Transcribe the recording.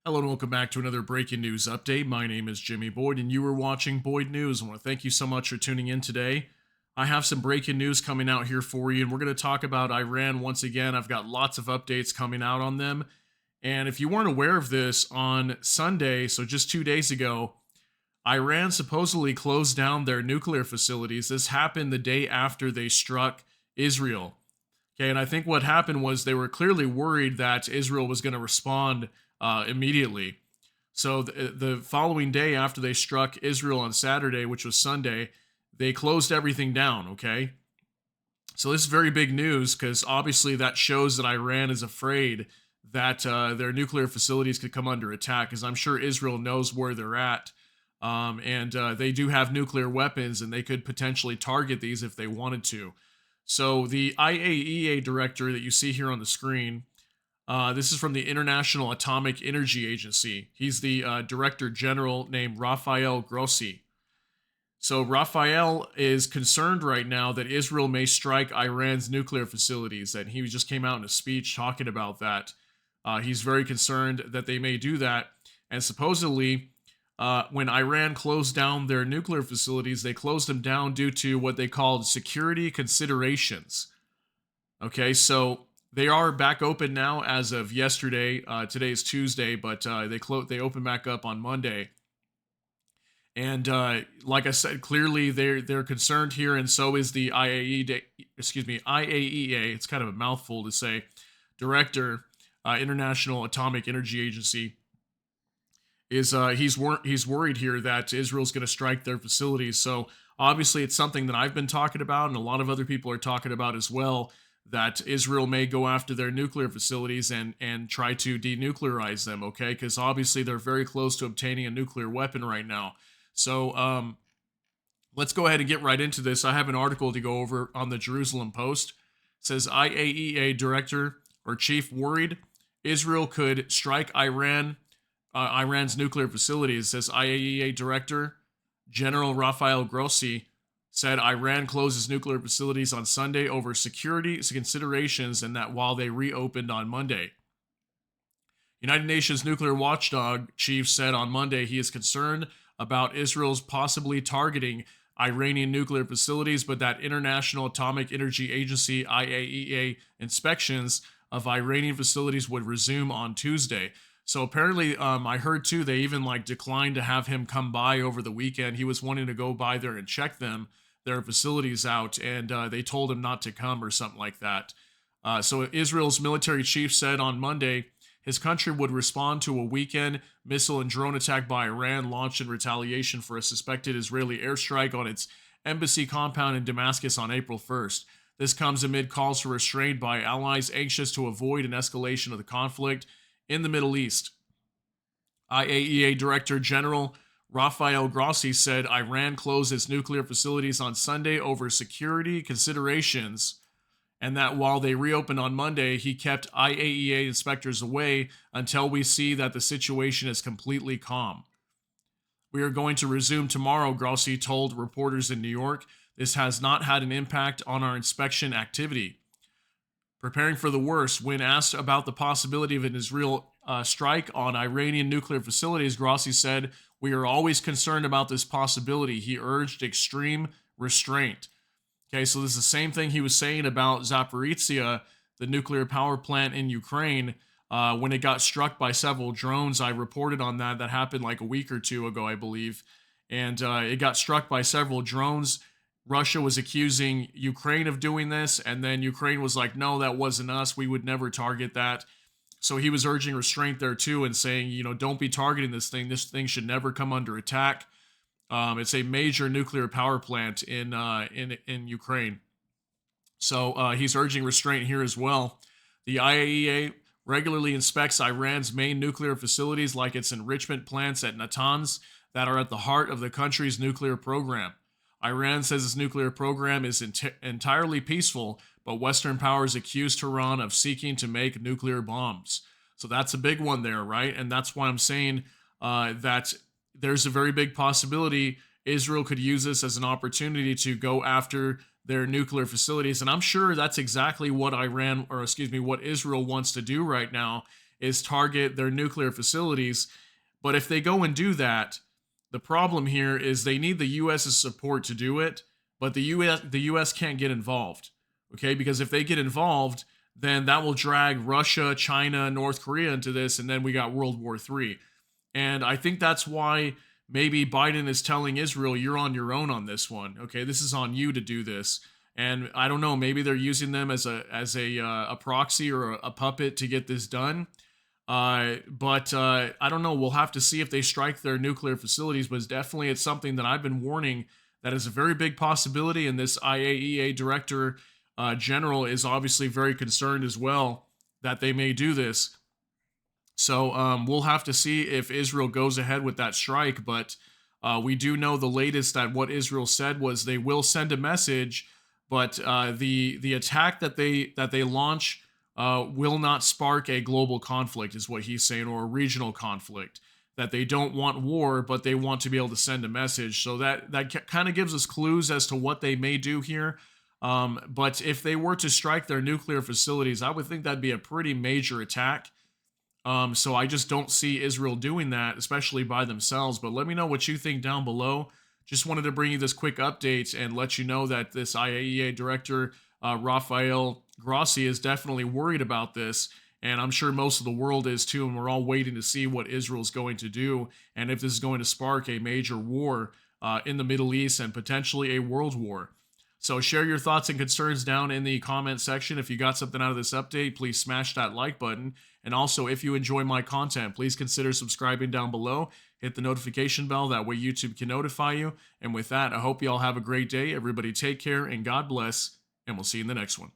Hello and welcome back to another breaking news update. My name is Jimmy Boyd and you are watching Boyd News. I want to thank you so much for tuning in today. I have some breaking news coming out here for you, and we're going to talk about Iran once again. I've got lots of updates coming out on them. And if you weren't aware of this, on Sunday, so just 2 days ago, Iran supposedly closed down their nuclear facilities. This happened the day after they struck Israel. Okay, and I think what happened was they were clearly worried that Israel was going to respond immediately. So the following day after they struck Israel on Saturday, which was Sunday, they closed everything down. Okay, so this is very big news because obviously that shows that Iran is afraid that their nuclear facilities could come under attack. Because I'm sure Israel knows where they're at, and they do have nuclear weapons, and they could potentially target these if they wanted to. So the IAEA director that you see here on the screen, this is from the International Atomic Energy Agency. He's the director general named Rafael Grossi. So Rafael is concerned right now that Israel may strike Iran's nuclear facilities, and he just came out in a speech talking about that. He's very concerned that they may do that, and supposedly, when Iran closed down their nuclear facilities, they closed them down due to what they called security considerations. Okay, so they are back open now as of yesterday. Today is Tuesday, but they open back up on Monday. And like I said, clearly they're concerned here, and so is the IAEA. It's kind of a mouthful to say. Director, International Atomic Energy Agency, is he's worried here that Israel's going to strike their facilities. So obviously, it's something that I've been talking about, and a lot of other people are talking about as well. That Israel may go after their nuclear facilities and try to denuclearize them. Okay, because obviously they're very close to obtaining a nuclear weapon right now. So let's go ahead and get right into this. I have an article to go over on the Jerusalem Post. It says IAEA director or chief worried Israel could strike Iran's nuclear facilities. It says IAEA director General Rafael Grossi said Iran closes nuclear facilities on Sunday over security considerations, and that while they reopened on Monday. United Nations nuclear watchdog chief said on Monday he is concerned about Israel's possibly targeting Iranian nuclear facilities, but that International Atomic Energy Agency IAEA inspections of Iranian facilities would resume on Tuesday. So apparently, I heard too they even declined to have him come by over the weekend. He was wanting to go by there and check their facilities out, and they told him not to come or something like that. So Israel's military chief said on Monday his country would respond to a weekend missile and drone attack by Iran launched in retaliation for a suspected Israeli airstrike on its embassy compound in Damascus on April 1st. This comes amid calls for restraint by allies anxious to avoid an escalation of the conflict in the Middle East. IAEA Director General Rafael Grossi said Iran closed its nuclear facilities on Sunday over security considerations, and that while they reopened on Monday, he kept IAEA inspectors away until we see that the situation is completely calm. We are going to resume tomorrow, Grossi told reporters in New York. This has not had an impact on our inspection activity. Preparing for the worst, when asked about the possibility of an Israel strike on Iranian nuclear facilities, Grossi said, "We are always concerned about this possibility." He urged extreme restraint. Okay, so this is the same thing he was saying about Zaporizhia, the nuclear power plant in Ukraine, when it got struck by several drones. I reported on that. That happened like a week or two ago, I believe. And it got struck by several drones. Russia was accusing Ukraine of doing this, and then Ukraine was like, no, that wasn't us. We would never target that. So he was urging restraint there too and saying, don't be targeting this thing. This thing should never come under attack. It's a major nuclear power plant in Ukraine. So he's urging restraint here as well. The IAEA regularly inspects Iran's main nuclear facilities like its enrichment plants at Natanz that are at the heart of the country's nuclear program. Iran says its nuclear program is entirely peaceful, but Western powers accuse Tehran of seeking to make nuclear bombs. So that's a big one there, right? And that's why I'm saying that there's a very big possibility Israel could use this as an opportunity to go after their nuclear facilities. And I'm sure that's exactly what what Israel wants to do right now is target their nuclear facilities. But if they go and do that, the problem here is they need the US's support to do it, but the US can't get involved. Okay, because if they get involved, then that will drag Russia, China, North Korea into this, and then we got World War III. And I think that's why maybe Biden is telling Israel, you're on your own on this one. Okay, this is on you to do this. And I don't know, maybe they're using them as a proxy or a puppet to get this done. But I don't know. We'll have to see if they strike their nuclear facilities. But it's something that I've been warning that is a very big possibility. And this IAEA director general is obviously very concerned as well that they may do this. So we'll have to see if Israel goes ahead with that strike. But we do know the latest that what Israel said was they will send a message, but the attack that they launch will not spark a global conflict, is what he's saying, or a regional conflict. That they don't want war, but they want to be able to send a message. So that kind of gives us clues as to what they may do here. But if they were to strike their nuclear facilities, I would think that'd be a pretty major attack. So I just don't see Israel doing that, especially by themselves. But let me know what you think down below. Just wanted to bring you this quick update and let you know that this IAEA director, Rafael Grossi, is definitely worried about this. And I'm sure most of the world is too. And we're all waiting to see what Israel's going to do and if this is going to spark a major war in the Middle East and potentially a world war. So share your thoughts and concerns down in the comment section. If you got something out of this update, please smash that like button. And also, if you enjoy my content, please consider subscribing down below. Hit the notification bell. That way YouTube can notify you. And with that, I hope you all have a great day. Everybody take care and God bless. And we'll see you in the next one.